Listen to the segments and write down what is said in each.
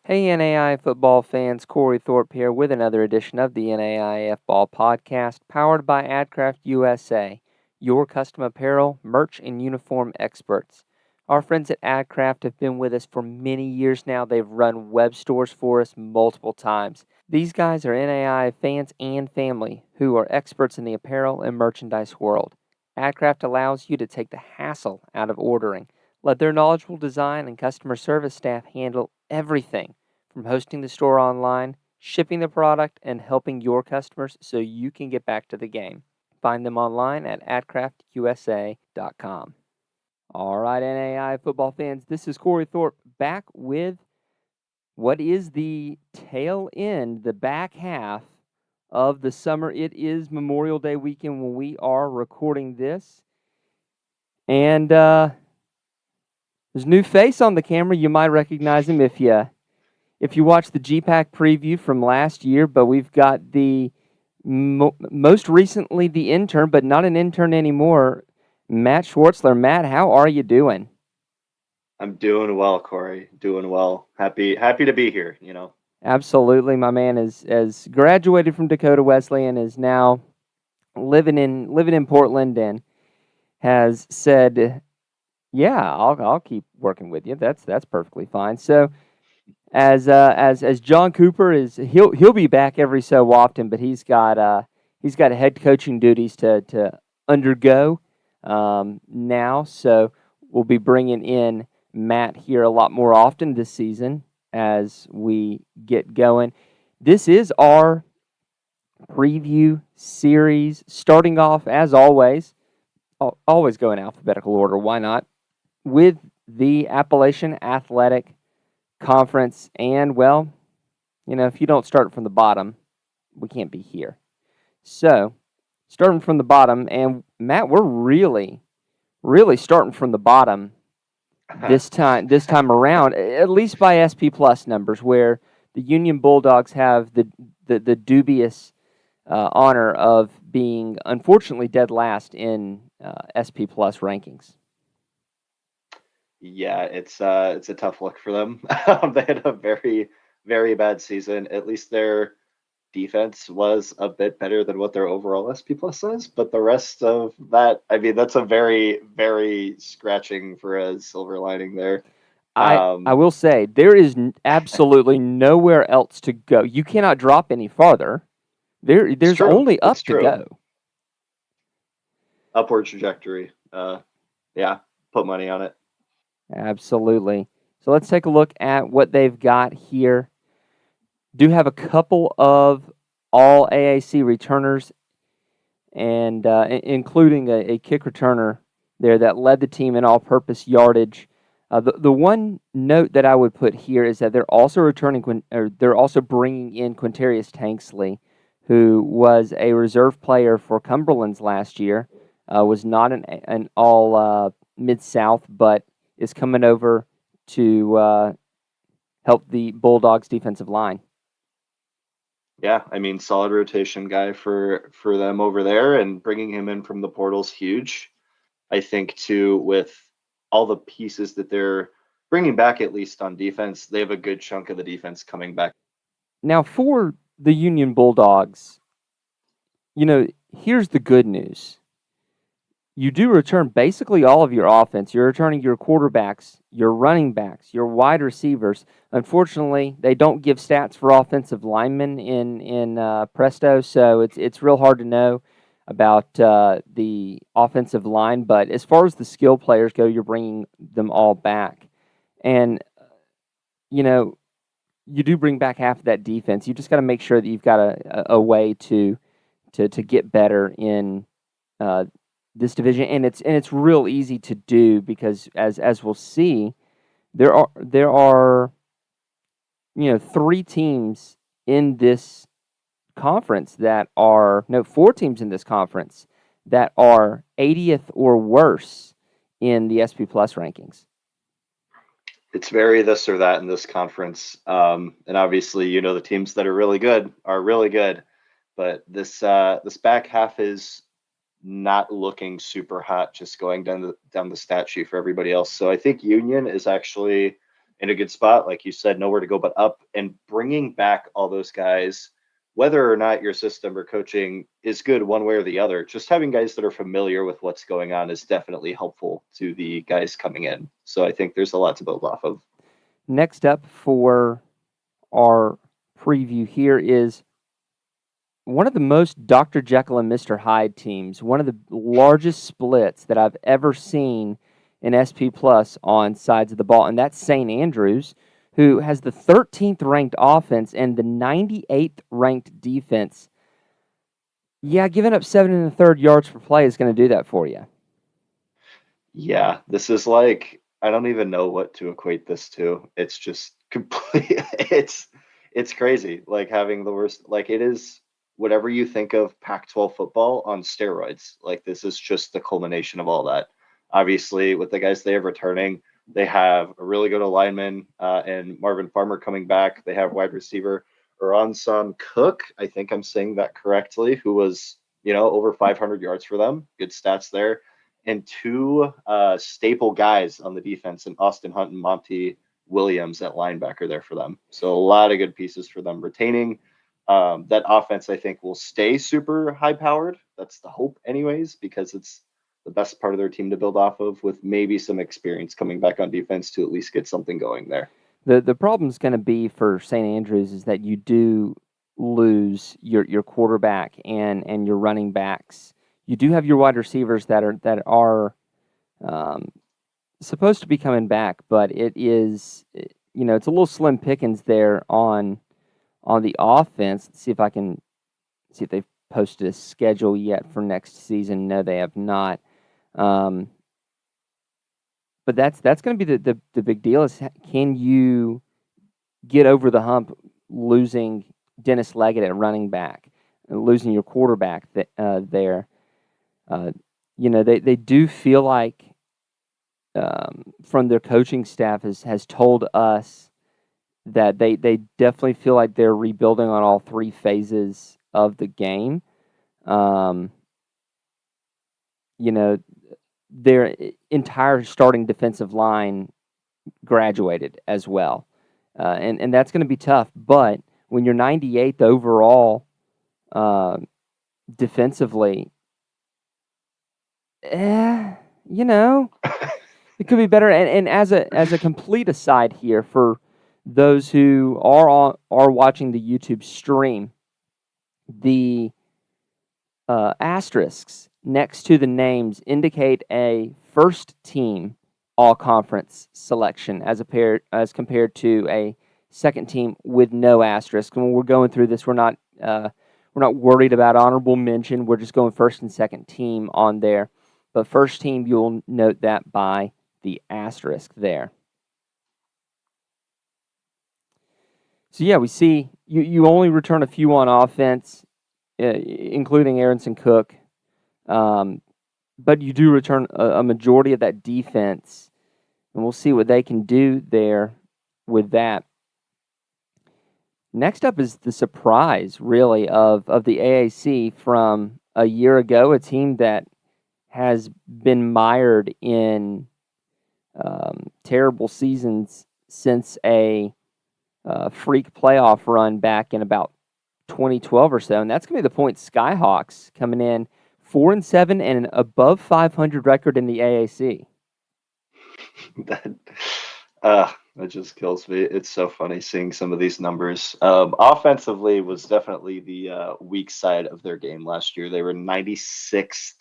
Hey NAI football fans, Corey Thorpe here with another edition of the NAIFBALL podcast powered by AdCraft USA, your custom apparel, merch, and uniform experts. Our friends at AdCraft have been with us for many years now. They've run web stores for us multiple times. These guys are NAI fans and family who are experts in the apparel and merchandise world. AdCraft allows you to take the hassle out of ordering. Let their knowledgeable design and customer service staff handle everything from hosting the store online, shipping the product, and helping your customers so you can get back to the game. Find them online at adcraftusa.com. All right, NAI football fans, this is Corey Thorpe back with what is the tail end, the back half of the summer. It is Memorial Day weekend when we are recording this. And there's a new face on the camera. You might recognize him if you watched the GPAC preview from last year, but we've got the most recently the intern, but not an intern anymore, Matt Schwartzler. Matt, how are you doing? I'm doing well, Corey. Doing well. Happy to be here, Absolutely, my man has graduated from Dakota Wesleyan, is now living in Portland, and has said, "Yeah, I'll keep working with you. That's perfectly fine." So as John Cooper is, he'll be back every so often, but he's got head coaching duties to undergo now. So we'll be bringing in Matt here a lot more often this season as we get going. This is our preview series, starting off as always. Always go in alphabetical order. Why not? With the Appalachian Athletic Conference, and well, if you don't start from the bottom, we can't be here. So, starting from the bottom, and Matt, we're really starting from the bottom this time around, at least by SP Plus numbers, where the Union Bulldogs have the dubious honor of being unfortunately dead last in SP Plus rankings. Yeah, it's a tough look for them. They had a very, very bad season. At least their defense was a bit better than what their overall SP plus is, but the rest of that, I mean, that's a very, very scratching for a silver lining there. I will say there is absolutely nowhere else to go. You cannot drop any farther. It's There's true. only It's up to true. go. Upward trajectory. Yeah, put money on it. Absolutely. So let's take a look at what they've got here. Do have a couple of all AAC returners, and including a kick returner there that led the team in all-purpose yardage. The one note that I would put here is that they're also they're also bringing in Quintarius Tanksley, who was a reserve player for Cumberland's last year, was not an all Mid-South, but is coming over to help the Bulldogs defensive line. Yeah, I mean, solid rotation guy for them over there, and bringing him in from the portal's huge. I think too, with all the pieces that they're bringing back, at least on defense, they have a good chunk of the defense coming back. Now, for the Union Bulldogs, here's the good news. You do return basically all of your offense. You're returning your quarterbacks, your running backs, your wide receivers. Unfortunately, they don't give stats for offensive linemen in Presto, so it's real hard to know about the offensive line. But as far as the skill players go, you're bringing them all back, and you do bring back half of that defense. You just got to make sure that you've got a way to get better in this division, and it's real easy to do because as we'll see, there are three teams in this conference that are no 4 teams in this conference that are 80th or worse in the SP Plus rankings. It's very this or that in this conference, and obviously, the teams that are really good, but this back half is not looking super hot. Just going down the stat sheet for everybody else. So I think Union is actually in a good spot. Like you said, nowhere to go but up, and bringing back all those guys, whether or not your system or coaching is good one way or the other, just having guys that are familiar with what's going on is definitely helpful to the guys coming in. So I think there's a lot to build off of. Next up for our preview here is one of the most Dr. Jekyll and Mr. Hyde teams, one of the largest splits that I've ever seen in SP Plus on sides of the ball, and that's St. Andrews, who has the 13th ranked offense and the 98th ranked defense. Yeah, giving up 7 1/3 yards per play is going to do that for you. Yeah, this is like, I don't even know what to equate this to. It's just complete. It's crazy. Like having the worst. Like it is whatever you think of Pac-12 football on steroids. Like this is just the culmination of all that. Obviously, with the guys they have returning, they have a really good alignment and Marvin Farmer coming back. They have wide receiver Oronson Cook. I think I'm saying that correctly. Who was over 500 yards for them. Good stats there, and two staple guys on the defense in Austin Hunt and Monty Williams at linebacker there for them. So a lot of good pieces for them retaining. That offense, I think, will stay super high powered. That's the hope, anyways, because it's the best part of their team to build off of, with maybe some experience coming back on defense to at least get something going there. The problem's going to be for St. Andrews is that you do lose your quarterback and your running backs. You do have your wide receivers that are supposed to be coming back, but it is it's a little slim pickings there on the offense. Let's see if I can see if they've posted a schedule yet for next season. No, they have not. But that's going to be the big deal is, can you get over the hump losing Dennis Leggett at running back, losing your quarterback there. They do feel like from their coaching staff has told us that they definitely feel like they're rebuilding on all three phases of the game. Their entire starting defensive line graduated as well. And that's going to be tough. But when you're 98th overall defensively, it could be better. And as a complete aside here, for those who are watching the YouTube stream, the asterisks next to the names indicate a first team all-conference selection as compared to a second team with no asterisk. When we're going through this, we're not worried about honorable mention. We're just going first and second team on there. But first team, you'll note that by the asterisk there. So yeah, we see you only return a few on offense, including Aronson Cook. But you do return a majority of that defense, and we'll see what they can do there with that. Next up is the surprise, really, of the AAC from a year ago, a team that has been mired in terrible seasons since a freak playoff run back in about 2012 or so, and that's going to be the Point SKYHAWKS coming in 4-7 and an above 500 record in the AAC. That just kills me. It's so funny seeing some of these numbers. Offensively was definitely the weak side of their game last year. They were 96th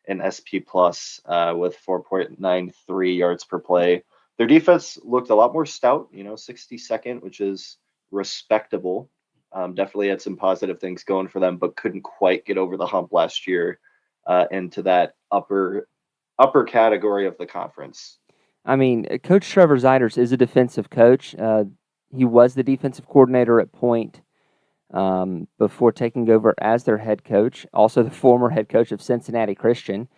in SP Plus with 4.93 yards per play. Their defense looked a lot more stout, 62nd, which is respectable. Definitely had some positive things going for them, but couldn't quite get over the hump last year into that upper category of the conference. I mean, Coach Trevor Ziders is a defensive coach. He was the defensive coordinator at Point before taking over as their head coach, also the former head coach of Cincinnati Christian.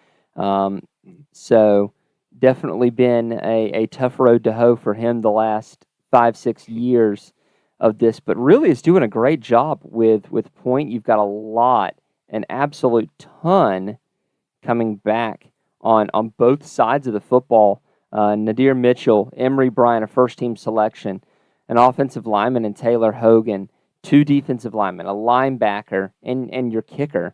So definitely been a tough road to hoe for him the last 5-6 years of this, but really is doing a great job with Point. You've got an absolute ton coming back on both sides of the football. Nadir Mitchell, Emery Bryant, a first-team selection, an offensive lineman in Taylor Hogan, 2 defensive linemen, a linebacker, and your kicker,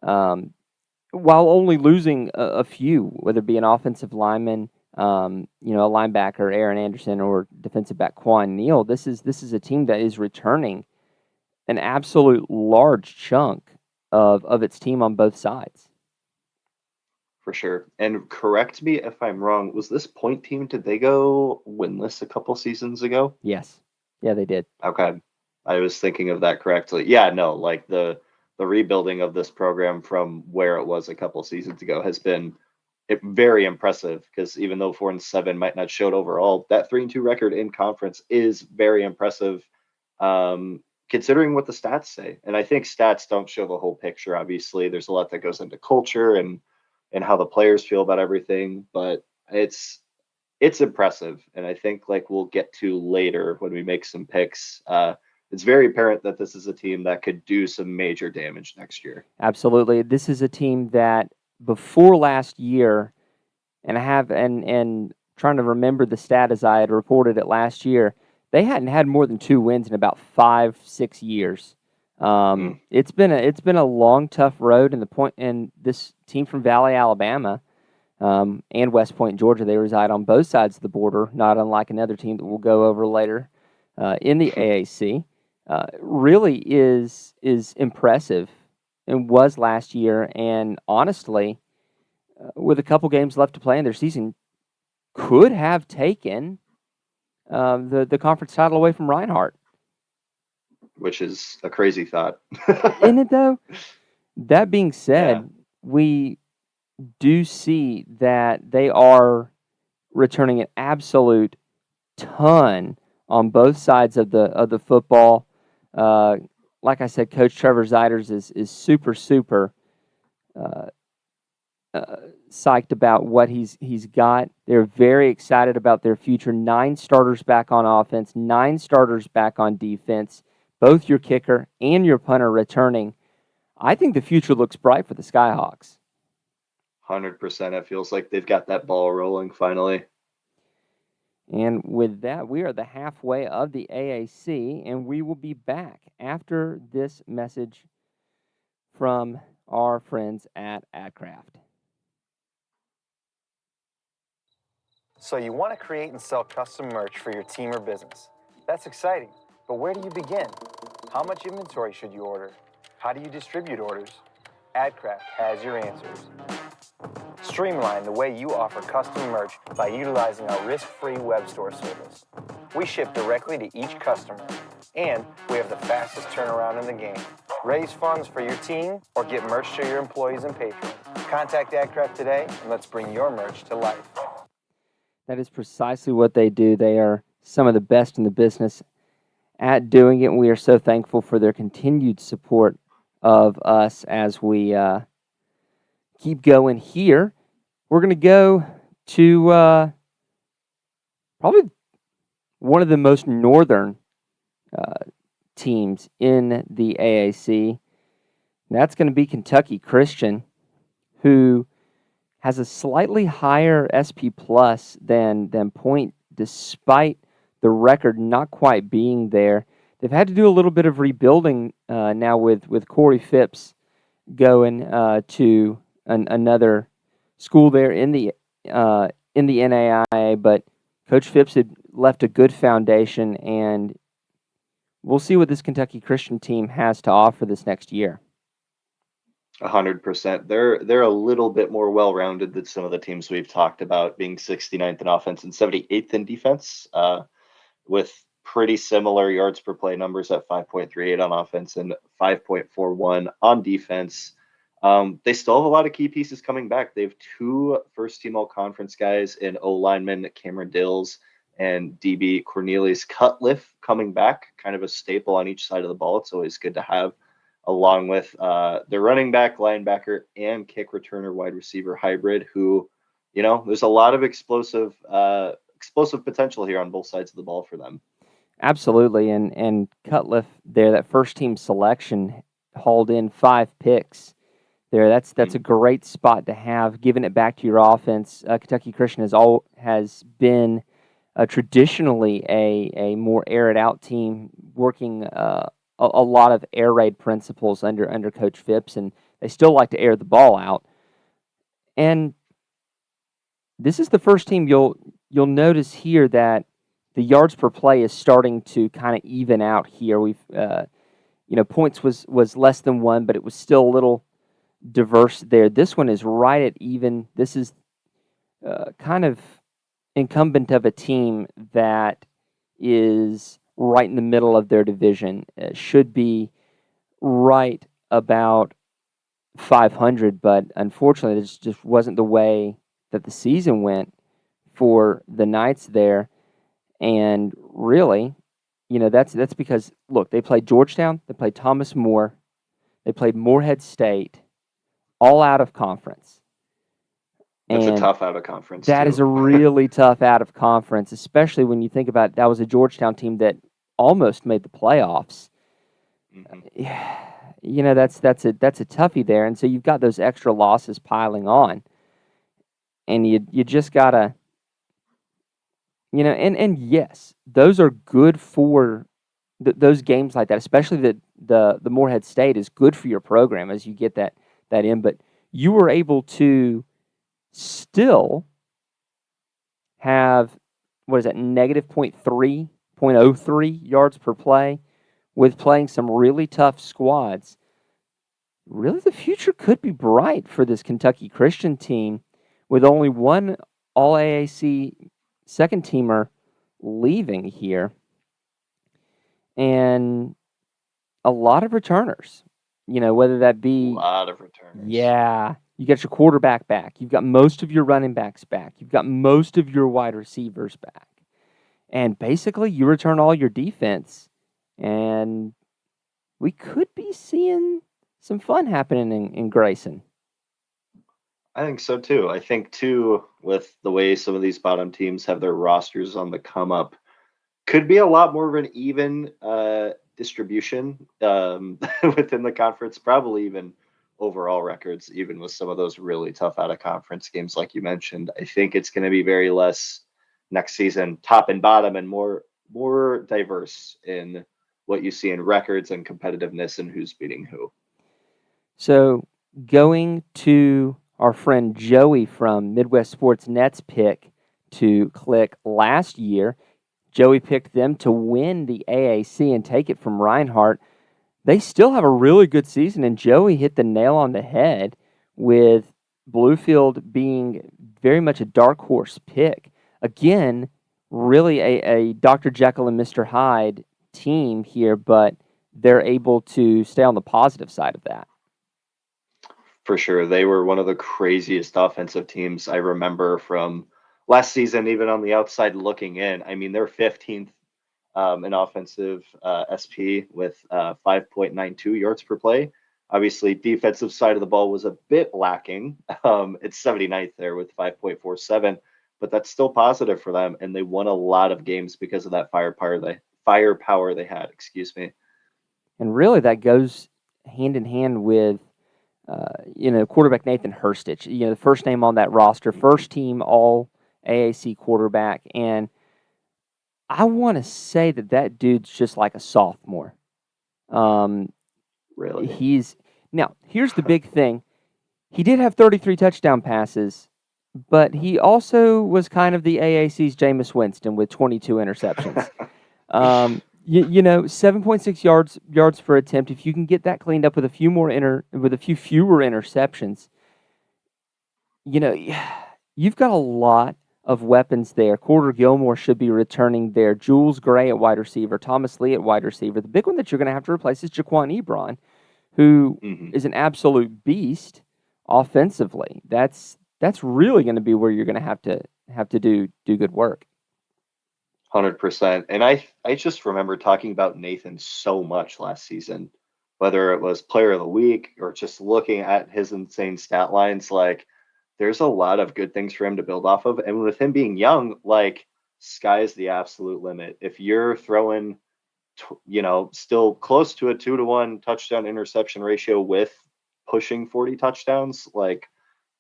while only losing a few, whether it be an offensive lineman, a linebacker, Aaron Anderson, or defensive back Quan Neal. This is a team that is returning an absolute large chunk of its team on both sides. For sure. And correct me if I'm wrong, was this point team, did they go winless a couple seasons ago? Yes. Yeah, they did. Okay. I was thinking of that correctly. Yeah, no, like the rebuilding of this program from where it was a couple seasons ago has been very impressive, because even though 4-7 might not show it overall, that 3-2 record in conference is very impressive, considering what the stats say. And I think stats don't show the whole picture. Obviously, there's a lot that goes into culture and how the players feel about everything, but it's impressive. And I think, like we'll get to later when we make some picks, it's very apparent that this is a team that could do some major damage next year. Absolutely. This is a team that before last year, and trying to remember the stat as I had reported it last year, they hadn't had more than 2 wins in about 5-6 years. It's been a long, tough road, and this team from Valley, Alabama, and West Point, Georgia, they reside on both sides of the border, not unlike another team that we'll go over later in the AAC. Really is impressive, and was last year, and honestly, with a couple games left to play in their season, could have taken the conference title away from REINHARDT. Which is a crazy thought. Isn't it, though? That being said, we do see that they are returning an absolute ton on both sides of the football. Like I said, Coach Trevor Zeiders is super psyched about what he's got. They're very excited about their future. 9 starters back on offense, 9 starters back on defense, both your kicker and your punter returning. I think the future looks bright for the SKYHAWKS. 100%. It feels like they've got that ball rolling finally. And with that, we are the halfway of the AAC, and we will be back after this message from our friends at AdCraft. So you want to create and sell custom merch for your team or business. That's exciting, but where do you begin? How much inventory should you order? How do you distribute orders? AdCraft has your answers. Streamline the way you offer custom merch by utilizing our risk-free web store service. We ship directly to each customer, and we have the fastest turnaround in the game. Raise funds for your team or get merch to your employees and patrons. Contact AdCraft today, and let's bring your merch to life. That is precisely what they do. They are some of the best in the business at doing it, and we are so thankful for their continued support of us as we keep going here. We're going to go to probably one of the most northern teams in the AAC. That's going to be Kentucky Christian, who has a slightly higher SP plus than Point, despite the record not quite being there. They've had to do a little bit of rebuilding now with Corey Phipps going to another school there in the NAIA, but Coach Phipps had left a good foundation, and we'll see what this Kentucky Christian team has to offer this next year. 100%. They're a little bit more well-rounded than some of the teams we've talked about, being 69th in offense and 78th in defense, with pretty similar yards per play numbers at 5.38 on offense and 5.41 on defense. They still have a lot of key pieces coming back. They have 2 first-team all-conference guys in O-lineman Cameron Dills and DB Cornelius Cutliff coming back, kind of a staple on each side of the ball. It's always good to have, along with their running back, linebacker, and kick returner wide receiver hybrid, who, there's a lot of explosive potential here on both sides of the ball for them. Absolutely, and Cutliff there, that first-team selection, hauled in 5 picks there. That's a great spot to have, giving it back to your offense. Kentucky Christian has been traditionally a more air it out team, working a lot of air raid principles under Coach Phipps, and they still like to air the ball out. And this is the first team you'll notice here that the yards per play is starting to kind of even out here. We've points was less than 1, but it was still a little diverse there. This one is right at even. This is kind of incumbent of a team that is right in the middle of their division. Should be right about 500, but unfortunately, this just wasn't the way that the season went for the Knights there. And really, that's because, look, they played Georgetown, they played Thomas More, they played Morehead State, all out of conference. That's and a tough out of conference. That is a really tough out of conference, especially when you think about that was a Georgetown team that almost made the playoffs. Mm-hmm. That's a toughie there, and so you've got those extra losses piling on, and you just gotta, and yes, those are good for those games like that, especially the Morehead State is good for your program as you get that in, but you were able to still have, what is that, negative 0.03 yards per play with playing some really tough squads. Really, the future could be bright for this Kentucky Christian team with only one All-AAC second-teamer leaving here and a lot of returners, whether that be... A lot of returners. Yeah. You got your quarterback back. You've got most of your running backs back. You've got most of your wide receivers back. And basically, you return all your defense. And we could be seeing some fun happening in Grayson. I think so, too. I think, too, with the way some of these bottom teams have their rosters on the come up, could be a lot more of an even distribution within the conference, probably even overall records, even with some of those really tough out of conference games like you mentioned. I think it's going to be very less next season, top and bottom, and more diverse in what you see in records and competitiveness and who's beating who. So going to our friend Joey from Midwest Sports Net's pick to click last year, Joey picked them to win the AAC and take it from REINHARDT. They still have a really good season, and Joey hit the nail on the head with BLUEFIELD being very much a dark horse pick. Again, really a Dr. Jekyll and Mr. Hyde team here, but they're able to stay on the positive side of that. For sure. They were one of the craziest offensive teams I remember from last season, even on the outside looking in. I mean, they're 15th in offensive SP with 5.92 yards per play. Obviously, defensive side of the ball was a bit lacking. It's 79th there with 5.47, but that's still positive for them. And they won a lot of games because of that firepower they had. Excuse me. And really, that goes hand in hand with quarterback Nathan Herstich, the first name on that roster, first team all AAC quarterback. And I want to say that dude's just like a sophomore. Really? Now, here's the big thing. He did have 33 touchdown passes, but he also was kind of the AAC's Jameis Winston with 22 interceptions. 7.6 yards per attempt. If you can get that cleaned up with a few fewer interceptions, you've got a lot of weapons there. Porter Gilmore should be returning there. Jules Gray at wide receiver. Thomas Lee at wide receiver. The big one that you're going to have to replace is Jaquan Ebron, who is an absolute beast offensively. That's really going to be where you're going to have to do good work. 100%. And I just remember talking about Nathan so much last season, whether it was player of the week or just looking at his insane stat lines. Like, there's a lot of good things for him to build off of. And with him being young, like, sky is the absolute limit. If you're throwing, still close to a 2-to-1 touchdown interception ratio with pushing 40 touchdowns, like,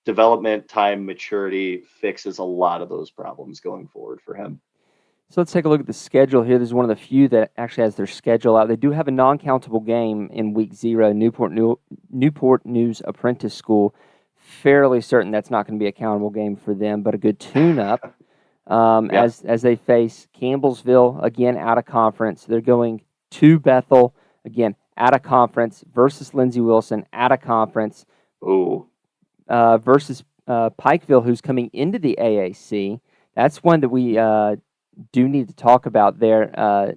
development, time, maturity fixes a lot of those problems going forward for him. So let's take a look at the schedule here. This is one of the few that actually has their schedule out. They do have a non-countable game in week 0, Newport News Apprentice School. Fairly certain that's not going to be a countable game for them, but a good tune-up as they face Campbellsville, again, out of conference. They're going to Bethel, again, out of conference, versus Lindsey Wilson, out of conference. Versus Pikeville, who's coming into the AAC. That's one that we do need to talk about there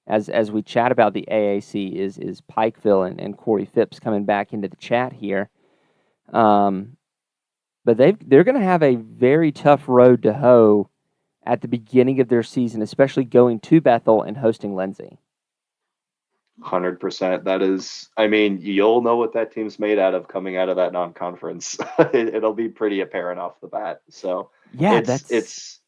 as we chat about the AAC is Pikeville and Corey Phipps coming back into the chat here. But they're going to have a very tough road to hoe at the beginning of their season, especially going to Bethel and hosting Lindsey. 100%. That is, I mean, you'll know what that team's made out of coming out of that non-conference. It'll be pretty apparent off the bat. So yeah, it's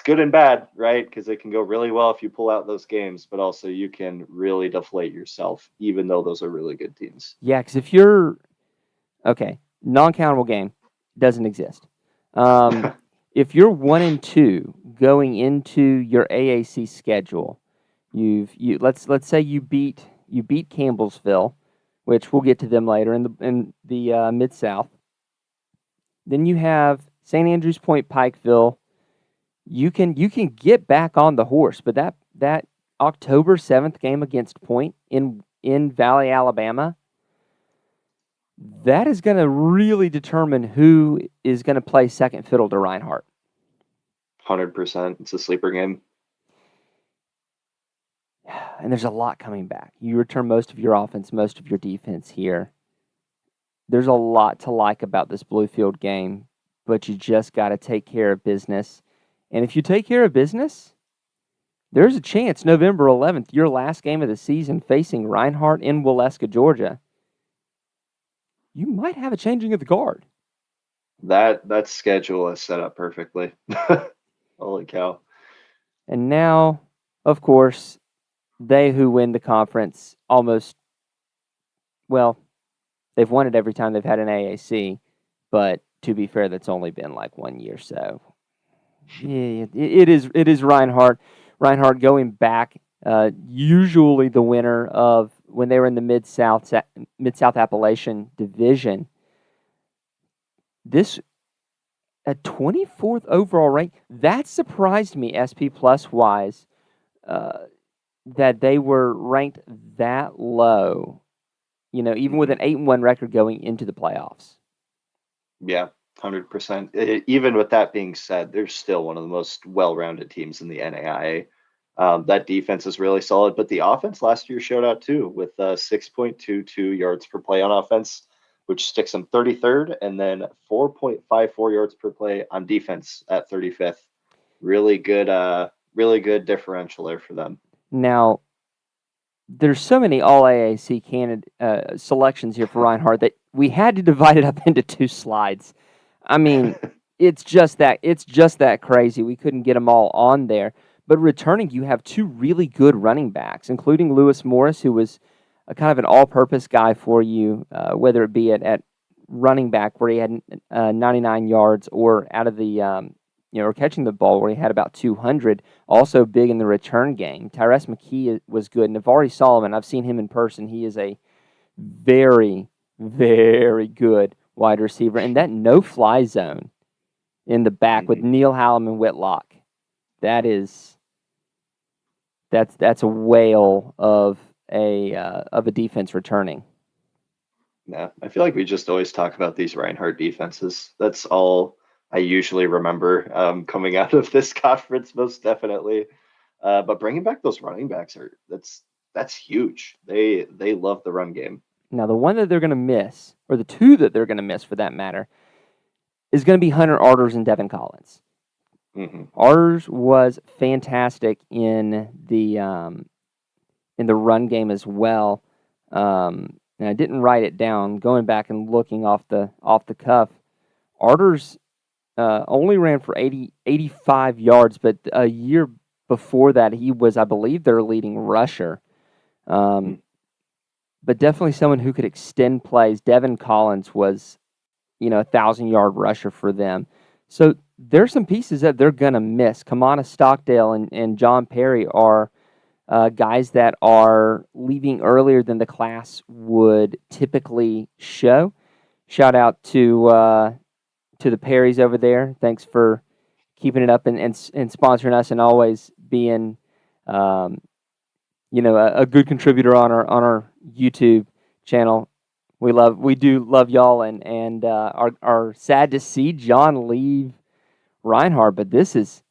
good and bad, right? Because it can go really well if you pull out those games, but also you can really deflate yourself, even though those are really good teams. Yeah, because if you're non-countable game doesn't exist. If you're 1-2 going into your AAC schedule, let's say you beat Campbellsville, which we'll get to them later in the Mid-South. Then you have St. Andrews Point, Pikeville. You can get back on the horse, but that October 7th game against Point in Valley, Alabama, that is going to really determine who is going to play second fiddle to REINHART. 100%. It's a sleeper game. And there's a lot coming back. You return most of your offense, most of your defense here. There's a lot to like about this BLUEFIELD game, but you just got to take care of business. And if you take care of business, there's a chance November 11th, your last game of the season, facing REINHART in Waleska, Georgia, you might have a changing of the guard. That schedule is set up perfectly. Holy cow. And now, of course, they who win the conference they've won it every time they've had an AAC, but to be fair, that's only been like 1 year. So yeah, it is REINHART. REINHART going back, usually the winner of when they were in the Mid-South Appalachian Division. This a 24th overall rank. That surprised me, SP Plus wise, that they were ranked that low. Even with an 8-1 record going into the playoffs. Yeah, 100%. Even with that being said, they're still one of the most well-rounded teams in the NAIA. That defense is really solid, but the offense last year showed out too with 6.22 yards per play on offense, which sticks them 33rd, and then 4.54 yards per play on defense at 35th. Really good differential there for them. Now, there's so many all AAC selections here for REINHART that we had to divide it up into 2 slides. I mean, it's just that crazy. We couldn't get them all on there. But returning, you have 2 really good running backs, including Lewis Morris, who was a kind of an all-purpose guy for you, whether it be at running back where he had 99 yards, or out of the or catching the ball where he had about 200. Also big in the return game. Tyrese McKee was good. Navari Solomon, I've seen him in person. He is a very, very good wide receiver. And that no-fly zone in the back with Neil Hallam and Whitlock, that's a whale of a defense returning. Yeah, I feel like we just always talk about these REINHART defenses. That's all I usually remember coming out of this conference, most definitely. But bringing back those running backs that's huge. They love the run game. Now, the one that they're going to miss, or the 2 that they're going to miss for that matter, is going to be Hunter Arders and Devin Collins. Arders was fantastic in the run game as well. And I didn't write it down. Going back and looking off the cuff, Arders only ran for 85 yards, but a year before that, he was, I believe, their leading rusher. But definitely someone who could extend plays. Devin Collins was 1,000-yard rusher for them. So there's some pieces that they're going to miss. Kamana Stockdale and John Perry are guys that are leaving earlier than the class would typically show. Shout out to the Perrys over there. Thanks for keeping it up and sponsoring us and always being a good contributor on our YouTube channel. We do love y'all and are sad to see John leave REINHARDT, but this is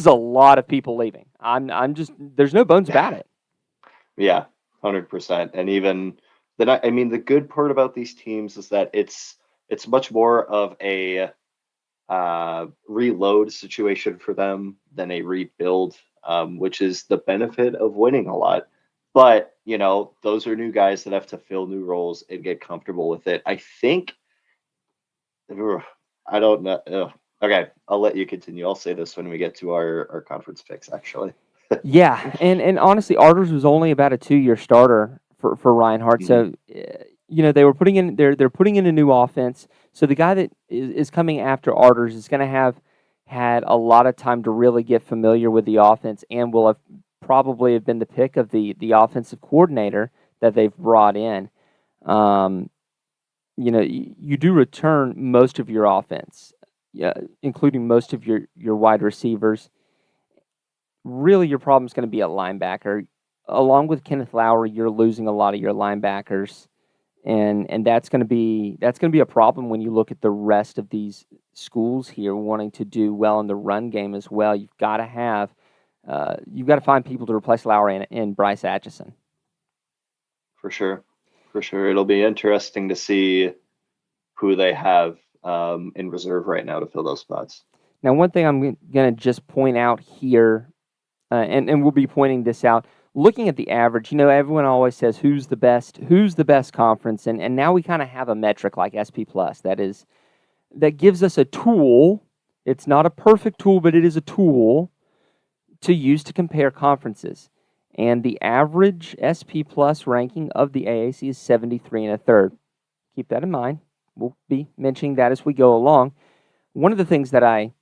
a lot of people leaving. I'm just there's no bones about it. Yeah, 100%. And even then, I mean, the good part about these teams is that it's much more of a reload situation for them than a rebuild, which is the benefit of winning a lot. But, those are new guys that have to fill new roles and get comfortable with it. I think, I don't know. Okay, I'll let you continue. I'll say this when we get to our conference picks, actually. Yeah, and honestly, Arders was only about a 2-year starter for REINHARDT. So, they were putting in they're putting in a new offense. So the guy that is coming after Arders is going to have had a lot of time to really get familiar with the offense, and will have probably have been the pick of the offensive coordinator that they've brought in. You do return most of your offense, including most of your wide receivers. Really, your problem is going to be at linebacker. Along with Kenneth Lowry, you're losing a lot of your linebackers, and that's going to be a problem when you look at the rest of these schools here wanting to do well in the run game as well. You've got to find people to replace Lowry and Bryce Atchison. For sure. It'll be interesting to see who they have in reserve right now to fill those spots. Now, one thing I'm going to just point out here, and we'll be pointing this out, looking at the average, everyone always says who's the best conference, and now we kind of have a metric like SP Plus that gives us a tool. It's not a perfect tool, but it is a tool to use to compare conferences. And the average SP Plus ranking of the AAC is 73 1/3. Keep that in mind. We'll be mentioning that as we go along. One of the things that I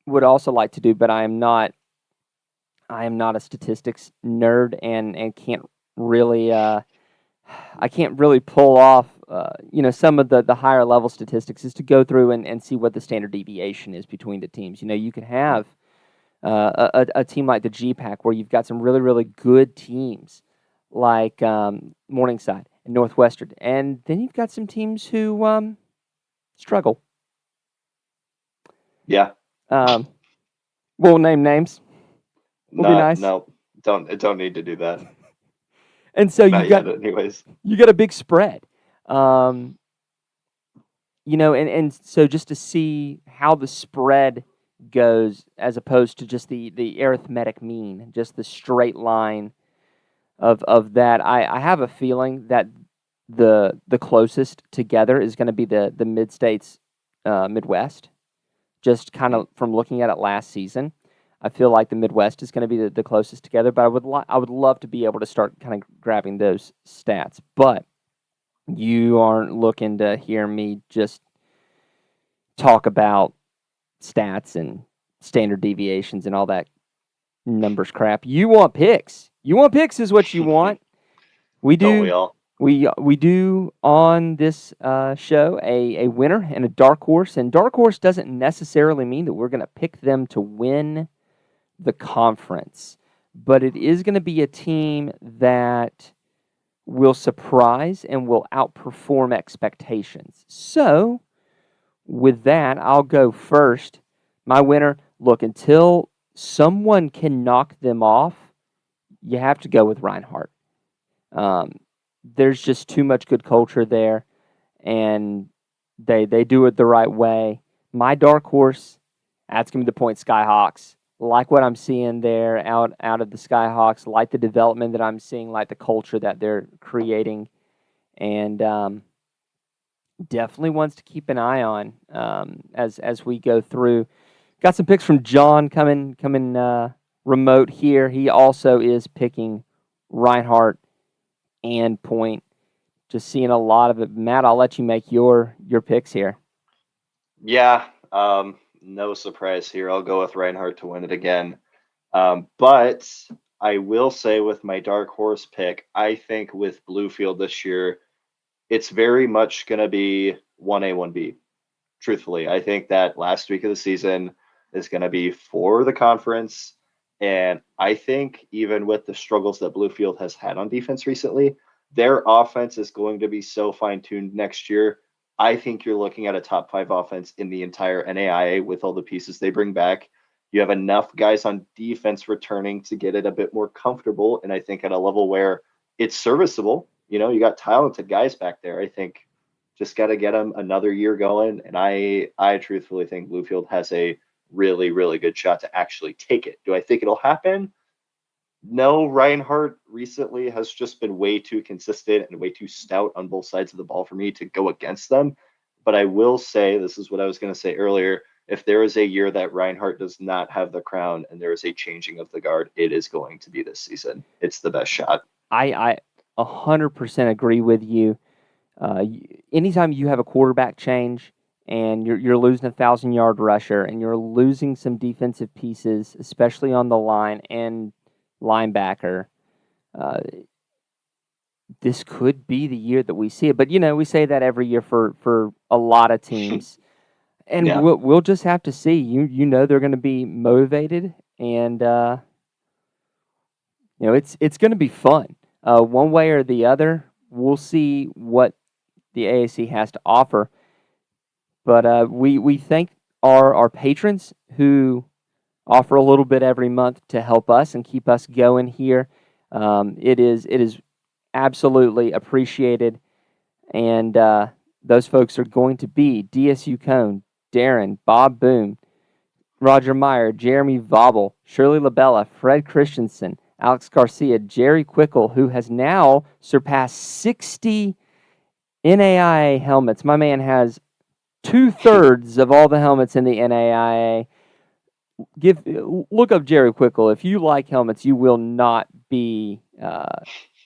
would also like to do, but I am not a statistics nerd and can't really pull off some of the higher level statistics, is to go through and see what the standard deviation is between the teams. You can have a team like the GPAC where you've got some really, really good teams like Morningside and Northwestern, and then you've got some teams who struggle. Yeah. We'll name names. Will be nice. No, don't need to do that. And so you got a big spread. And so just to see how the spread goes as opposed to just the arithmetic mean, just the straight line of that, I have a feeling that the closest together is going to be the Mid-States Midwest, just kind of from looking at it last season. I feel like the Midwest is going to be the closest together, but I would love to be able to start kind of grabbing those stats. But you aren't looking to hear me just talk about stats and standard deviations and all that numbers crap. You want picks. You want picks is what you want. We do. Don't we all? We do on this show a winner and a dark horse, and dark horse doesn't necessarily mean that we're going to pick them to win the conference, but it is going to be a team that will surprise and will outperform expectations. So, with that, I'll go first. My winner, look, until someone can knock them off, you have to go with REINHARDT. There's just too much good culture there, and they do it the right way. My dark horse, that's going to be the Point SKYHAWKS. Like what I'm seeing there out of the SKYHAWKS, like the development that I'm seeing, like the culture that they're creating, and definitely ones to keep an eye on as we go through. Got some picks from John coming remote here. He also is picking REINHARDT and Point just seeing a lot of it. Matt, I'll let you make your picks here. Yeah, no surprise here. I'll go with Reinhardt to win it again. But I will say with my dark horse pick, I think with BLUEFIELD this year, it's very much going to be 1A, 1B. Truthfully, I think that last week of the season is going to be for the conference. And I think even with the struggles that BLUEFIELD has had on defense recently, their offense is going to be so fine-tuned next year. I think you're looking at a top 5 offense in the entire NAIA with all the pieces they bring back. You have enough guys on defense returning to get it a bit more comfortable. And I think at a level where it's serviceable, you got talented guys back there. I think just got to get them another year going. And I truthfully think BLUEFIELD has a really, really good shot to actually take it. Do I think it'll happen? No, Reinhardt recently has just been way too consistent and way too stout on both sides of the ball for me to go against them. But I will say, this is what I was going to say earlier, if there is a year that Reinhardt does not have the crown and there is a changing of the guard, it is going to be this season. It's the best shot. I 100% agree with you. Anytime you have a quarterback change and you're losing a 1,000-yard rusher and you're losing some defensive pieces, especially on the line and linebacker, this could be the year that we see it. But we say that every year for a lot of teams, and Yeah. we'll just have to see. They're going to be motivated, and it's going to be fun. One way or the other, we'll see what the AAC has to offer. But we thank our patrons who offer a little bit every month to help us and keep us going here. It is absolutely appreciated, and those folks are going to be DSU Cone, Darren, Bob Boone, Roger Meyer, Jeremy Vobble, Shirley Labella, Fred Christensen, Alex Garcia, Jerry Quickle, who has now surpassed 60 NAIA helmets. My man has 2/3 of all the helmets in the NAIA. Look up Jerry Quickle. If you like helmets, you will not be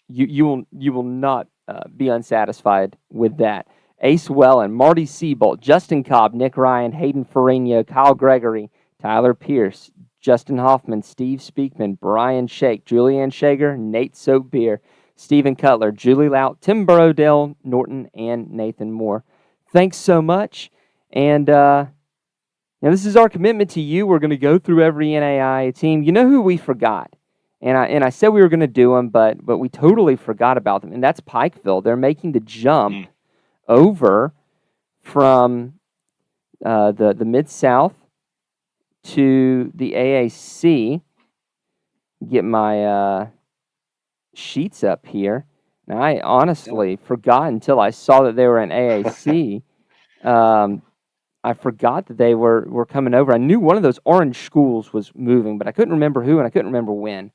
you will not be unsatisfied with that. Ace Wellen, Marty Seabolt, Justin Cobb, Nick Ryan, Hayden Ferrigno, Kyle Gregory, Tyler Pierce, Justin Hoffman, Steve Speakman, Brian Shake, Julianne Shager, Nate Soapbeer, Stephen Cutler, Julie Lout, Tim Burrow, Dale Norton, and Nathan Moore. Thanks so much. And this is our commitment to you. We're going to go through every NAIA team. You know who we forgot? And I said we were going to do them, but we totally forgot about them, and that's Pikeville. They're making the jump over from the Mid-South to the AAC. Get my sheets up here. Now, I honestly forgot until I saw that they were in AAC. I forgot that they were coming over. I knew one of those orange schools was moving, but I couldn't remember who, and I couldn't remember when.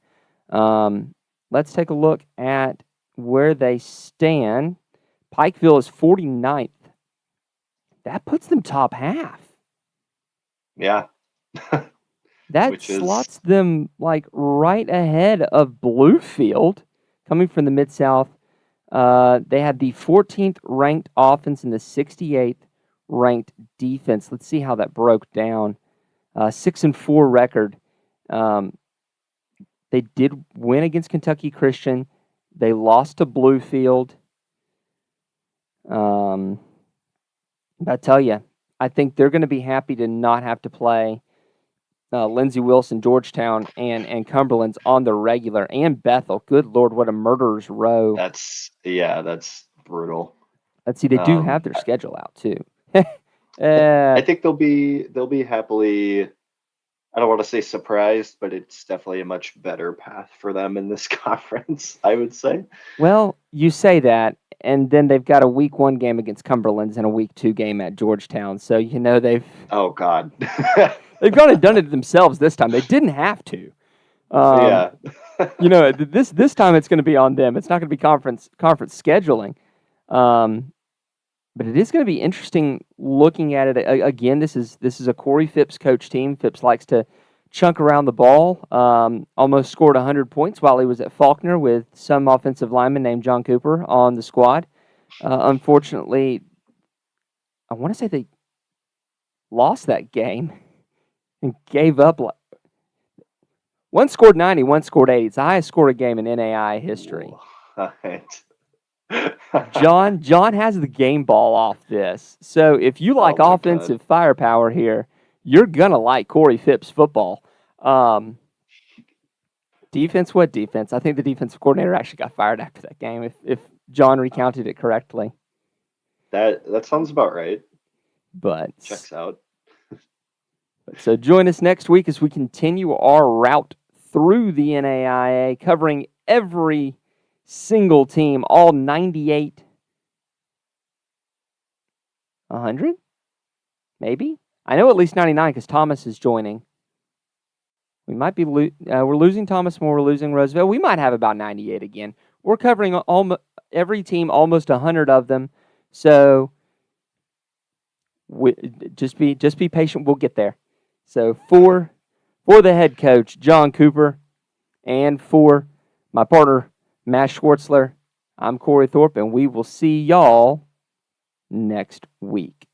Let's take a look at where they stand. Pikeville is 49th. That puts them top half. Yeah. That slots them like right ahead of BLUEFIELD, coming from the Mid-South. They had the 14th ranked offense and the 68th ranked defense. Let's see how that broke down. 6-4 record. They did win against Kentucky Christian. They lost to BLUEFIELD. I tell you, I think they're going to be happy to not have to play Lindsey Wilson, Georgetown, and Cumberland's on the regular, and Bethel. Good Lord, what a murderer's row. That's brutal. Let's see, they do have their schedule out too. I think they'll be happily, I don't want to say surprised, but it's definitely a much better path for them in this conference, I would say. Well, you say that, and then they've got a week 1 game against Cumberland's and a week 2 game at Georgetown. So, they've... Oh, God. They've gone and done it themselves this time. They didn't have to. Yeah. This time it's going to be on them. It's not going to be conference scheduling. But it is going to be interesting looking at it. Again, this is a Corey Phipps coach team. Phipps likes to chunk around the ball. Almost scored 100 points while he was at Faulkner with some offensive lineman named John Cooper on the squad. Unfortunately, I want to say they lost that game and gave up. One scored 90, one scored 80. It's the highest scored game in NAIA history. What? John has the game ball off this. So if you like Oh my offensive firepower here, you're gonna like Corey Phipps football. Defense, what defense? I think the defensive coordinator actually got fired after that game. If John recounted it correctly, That sounds about right. but Checks out. so join us next week as we continue our route through the NAIA, covering every single team, all 98, 100, maybe. I know at least 99 because Thomas is joining. We might be we're losing Thomas More, we're losing Roosevelt. We might have about 98 again. We're covering every team, almost 100 of them. So just be patient. We'll get there. So for the head coach John Cooper, and for my partner Matt Schwartzler, I'm Corey Thorpe, and we will see y'all next week.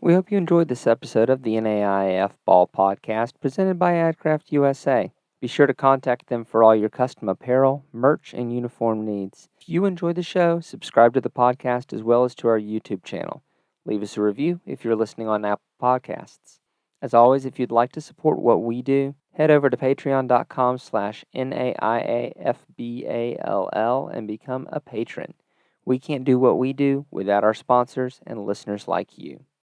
We hope you enjoyed this episode of the NAIAFBALL podcast presented by AdCraft USA. Be sure to contact them for all your custom apparel, merch, and uniform needs. If you enjoy the show, subscribe to the podcast as well as to our YouTube channel. Leave us a review if you're listening on Apple Podcasts. As always, if you'd like to support what we do, head over to patreon.com/NAIAFBALL and become a patron. We can't do what we do without our sponsors and listeners like you.